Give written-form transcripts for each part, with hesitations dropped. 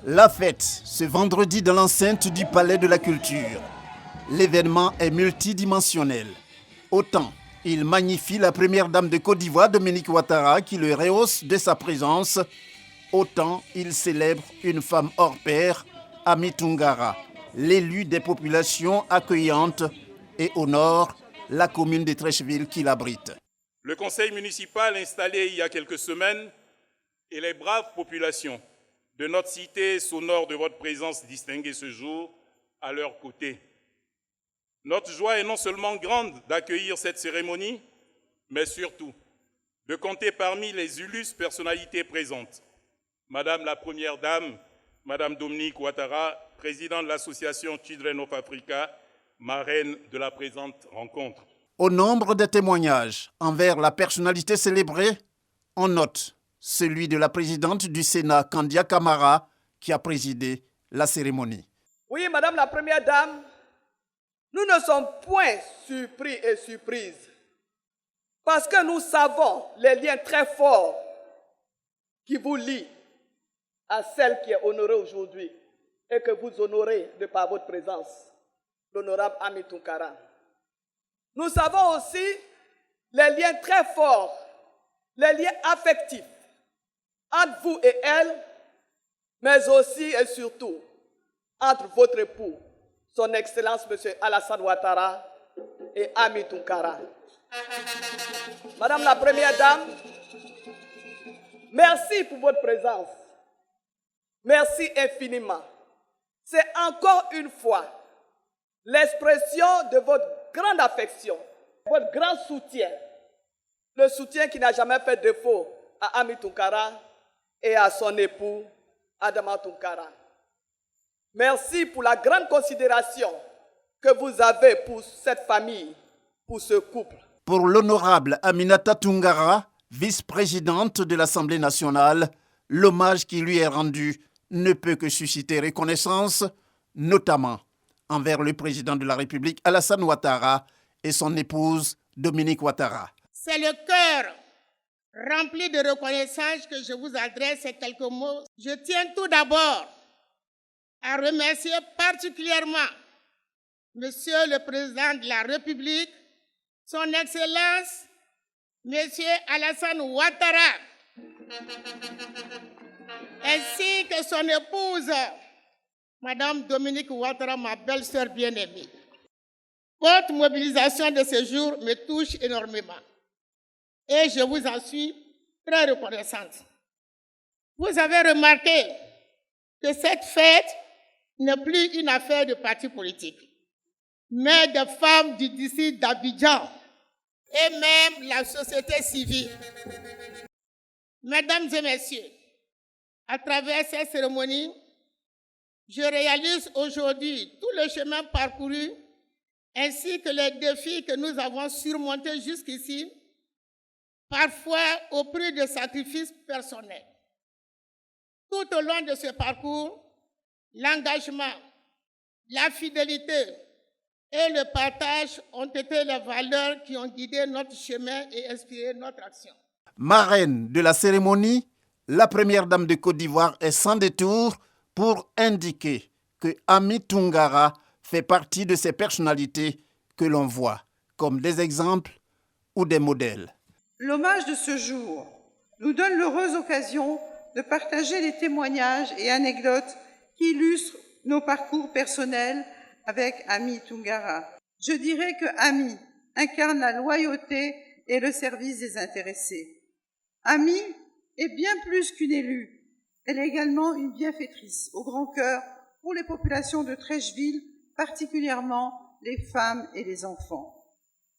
La fête, ce vendredi dans l'enceinte du Palais de la Culture. L'événement est multidimensionnel. Autant il magnifie la première dame de Côte d'Ivoire, Dominique Ouattara, qui le rehausse de sa présence, autant il célèbre une femme hors pair, Ami Tungara, l'élu des populations accueillantes et honore la commune de Treichville qui l'abrite. Le conseil municipal installé il y a quelques semaines et les braves populations de notre cité s'honorent de votre présence distinguée ce jour à leur côté. Notre joie est non seulement grande d'accueillir cette cérémonie, mais surtout de compter parmi les illustres personnalités présentes. Madame la Première Dame, Madame Dominique Ouattara, présidente de l'association Children of Africa, marraine de la présente rencontre. Au nombre des témoignages envers la personnalité célébrée, on note celui de la présidente du Sénat, Kandia Camara, qui a présidé la cérémonie. Oui, Madame la Première Dame, nous ne sommes point surpris et surprises parce que nous savons les liens très forts qui vous lient à celle qui est honorée aujourd'hui et que vous honorez de par votre présence, l'honorable Ami Tungara. Nous savons aussi les liens très forts, les liens affectifs entre vous et elle, mais aussi et surtout entre votre époux, son Excellence M. Alassane Ouattara et Ami Tungara. Madame la Première Dame, merci pour votre présence. Merci infiniment. C'est encore une fois l'expression de votre grande affection, votre grand soutien, le soutien qui n'a jamais fait défaut à Ami Tungara et à son époux Adama Tungara. Merci pour la grande considération que vous avez pour cette famille, pour ce couple. Pour l'honorable Aminata Tungara, vice-présidente de l'Assemblée nationale, l'hommage qui lui est rendu ne peut que susciter reconnaissance, notamment envers le président de la République, Alassane Ouattara, et son épouse, Dominique Ouattara. C'est le cœur rempli de reconnaissance que je vous adresse ces quelques mots. Je tiens tout d'abord à remercier particulièrement Monsieur le Président de la République, Son Excellence, Monsieur Alassane Ouattara, ainsi que son épouse, Madame Dominique Ouattara, ma belle-sœur bien-aimée. Votre mobilisation de ce jour me touche énormément et je vous en suis très reconnaissante. Vous avez remarqué que cette fête n'est plus une affaire de partis politiques, mais de femmes du district d'Abidjan et même la société civile. Mesdames et messieurs, à travers cette cérémonie, je réalise aujourd'hui tout le chemin parcouru ainsi que les défis que nous avons surmontés jusqu'ici, parfois au prix de sacrifices personnels. Tout au long de ce parcours, l'engagement, la fidélité et le partage ont été les valeurs qui ont guidé notre chemin et inspiré notre action. Marraine de la cérémonie, la première dame de Côte d'Ivoire est sans détour pour indiquer que Ami Tungara fait partie de ces personnalités que l'on voit comme des exemples ou des modèles. L'hommage de ce jour nous donne l'heureuse occasion de partager les témoignages et anecdotes qui illustrent nos parcours personnels avec Ami Tungara. Je dirais que Ami incarne la loyauté et le service des intéressés. Ami est bien plus qu'une élue. Elle est également une bienfaitrice au grand cœur pour les populations de Treichville, particulièrement les femmes et les enfants.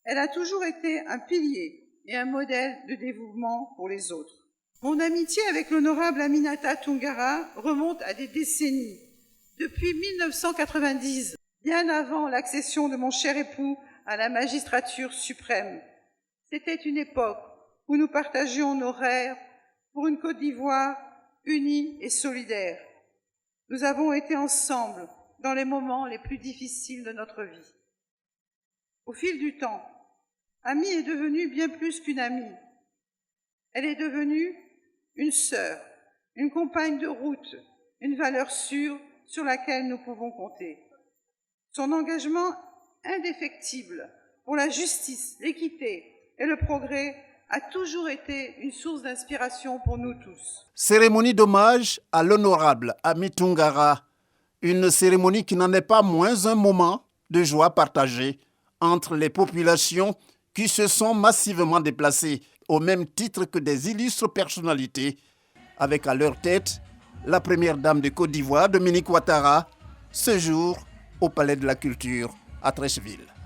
Elle a toujours été un pilier et un modèle de dévouement pour les autres. Mon amitié avec l'honorable Aminata Tungara remonte à des décennies. Depuis 1990, bien avant l'accession de mon cher époux à la magistrature suprême. C'était une époque où nous partagions nos rêves pour une Côte d'Ivoire unie et solidaire. Nous avons été ensemble dans les moments les plus difficiles de notre vie. Au fil du temps, Ami est devenue bien plus qu'une amie. Elle est devenue une sœur, une compagne de route, une valeur sûre sur laquelle nous pouvons compter. Son engagement indéfectible pour la justice, l'équité et le progrès a toujours été une source d'inspiration pour nous tous. Cérémonie d'hommage à l'honorable Ami Tungara, une cérémonie qui n'en est pas moins un moment de joie partagée entre les populations qui se sont massivement déplacées au même titre que des illustres personnalités, avec à leur tête la première dame de Côte d'Ivoire, Dominique Ouattara, ce jour au Palais de la Culture à Treichville.